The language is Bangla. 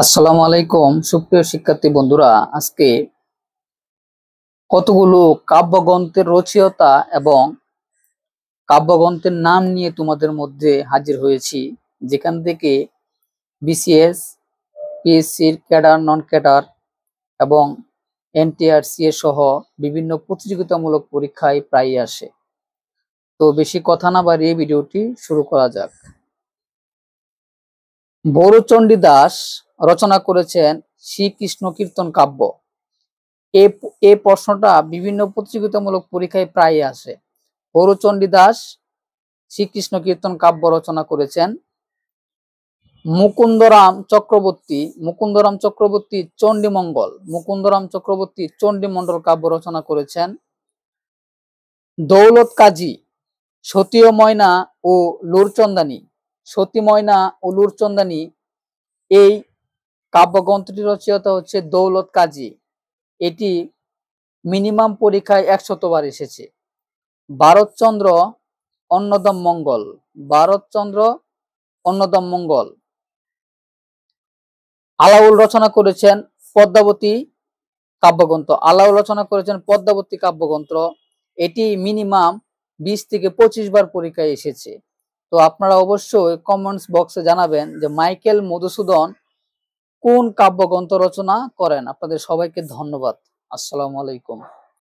আসসালামু আলাইকুম সুপ্রিয় শিক্ষার্থী বন্ধুরা, আজকে কতগুলো কাব্যগ্রন্থের রচয়িতা এবং কাব্যগ্রন্থের নাম নিয়ে তোমাদের মধ্যে হাজির হয়েছি, যেখান থেকে বিসিএস, পিএসসির ক্যাডার, নন ক্যাডার এবং এনটিআরসি এ সহ বিভিন্ন প্রতিযোগিতামূলক পরীক্ষায় প্রায়ই আসে। তো বেশি কথা না বাড়িয়ে ভিডিওটি শুরু করা যাক। বরুচণ্ডী দাস রচনা করেছেন শ্রীকৃষ্ণ কীর্তন কাব্য। এই প্রশ্নটা বিভিন্ন প্রতিযোগিতামূলক পরীক্ষায় প্রায়ই আসে। বরুচণ্ডী দাস শ্রীকৃষ্ণ কীর্তন কাব্য রচনা করেছেন। মুকুন্দরাম চক্রবর্তী চণ্ডীমণ্ডল কাব্য রচনা করেছেন। দৌলত কাজী সতী ময়না ও লুরচন্দানী এই কাব্যগ্রন্থটি রচয়িতা হচ্ছে দৌলত কাজী। এটি মিনিমাম পরীক্ষায় 100 বার এসেছে। ভারতচন্দ্র অন্নদম মঙ্গল আলাউল রচনা করেছেন পদ্মাবতী কাব্যগ্রন্থ। এটি মিনিমাম 20 থেকে 25 বার পরীক্ষায় এসেছে। তো আপনারা অবশ্যই কমেন্টস বক্সে জানাবেন যে মাইকেল মধুসূদন কোন কাব্যগ্রন্থ রচনা করেন। আপনাদের সবাইকে ধন্যবাদ। আসসালামু আলাইকুম।